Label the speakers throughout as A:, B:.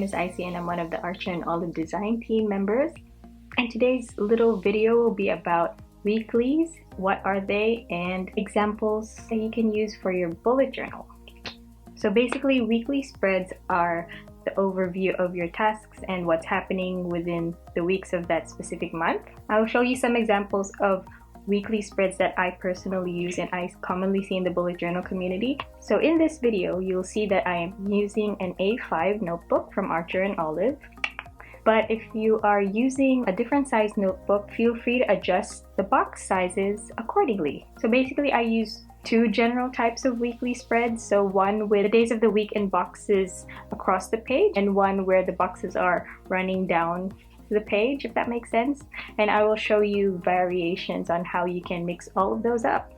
A: is Icy and I'm one of the Archer and Olive design team members. And today's little video will be about weeklies, what are they, and examples that you can use for your bullet journal. So basically, weekly spreads are the overview of your tasks and what's happening within the weeks of that specific month. I'll show you some examples of weekly spreads that I personally use and I commonly see in the bullet journal community. So in this video, you'll see that I am using an A5 notebook from Archer and Olive. But if you are using a different size notebook, feel free to adjust the box sizes accordingly. So basically, I use two general types of weekly spreads. So one with the days of the week in boxes across the page, and one where the boxes are running down the page, if that makes sense. And I will show you variations on how you can mix all of those up.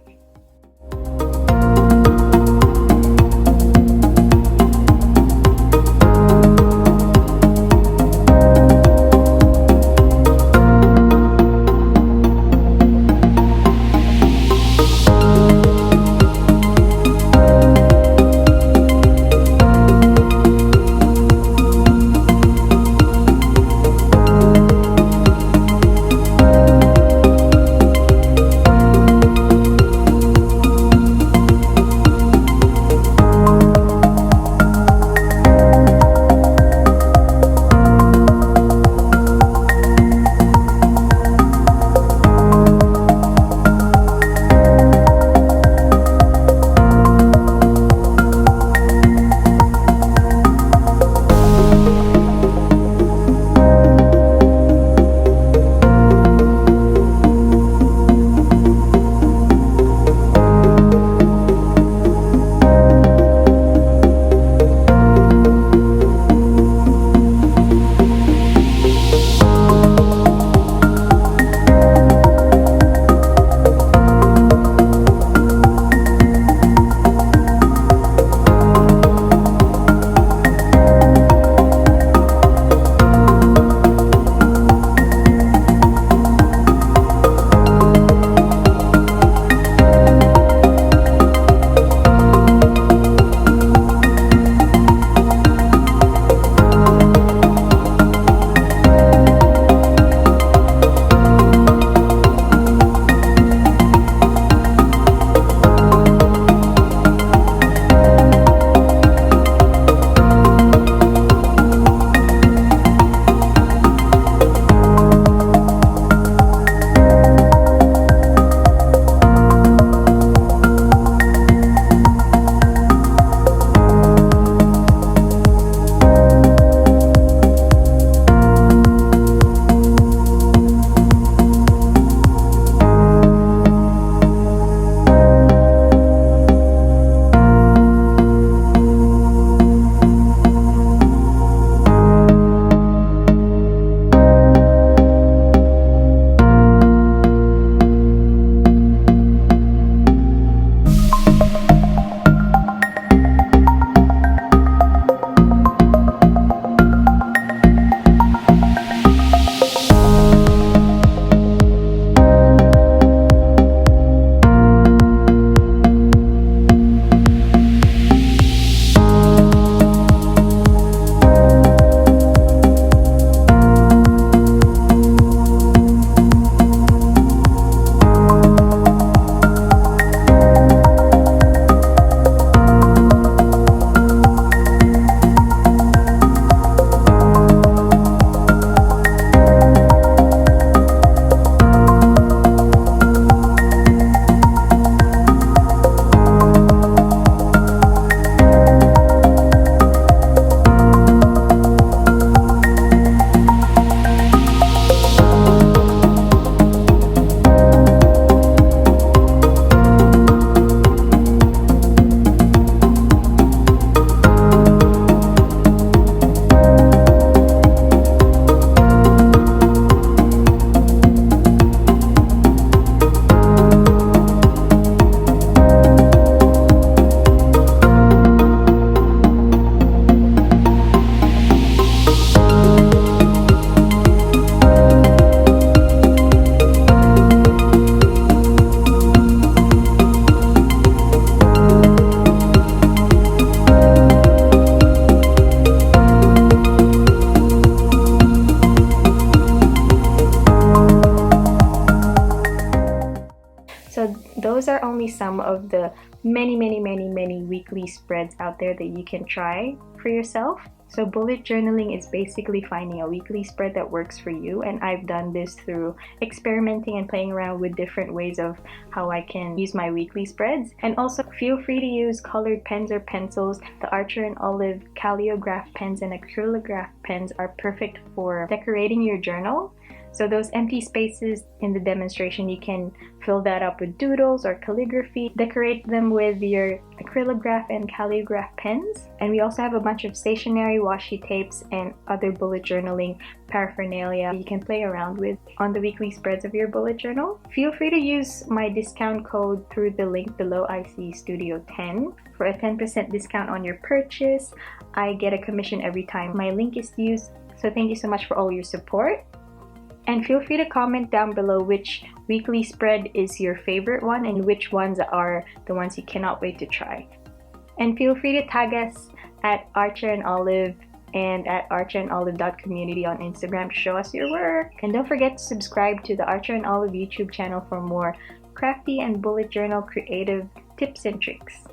A: some of the many weekly spreads out there that you can try for yourself. So bullet journaling is basically finding a weekly spread that works for you, and I've done this through experimenting and playing around with different ways of how I can use my weekly spreads. And also feel free to use colored pens or pencils. The Archer and Olive Calliograph pens and acrylograph pens are perfect for decorating your journal. So those empty spaces in the demonstration, you can fill that up with doodles or calligraphy. Decorate them with your acrylograph and calligraph pens. And we also have a bunch of stationery, washi tapes, and other bullet journaling paraphernalia you can play around with on the weekly spreads of your bullet journal. Feel free to use my discount code through the link below, ICStudio10, for a 10% discount on your purchase. I get a commission every time my link is used. So thank you so much for all your support. And feel free to comment down below which weekly spread is your favorite one and which ones are the ones you cannot wait to try. And feel free to tag us at Archer and Olive and at archerandolive.community on Instagram to show us your work. And don't forget to subscribe to the Archer and Olive YouTube channel for more crafty and bullet journal creative tips and tricks.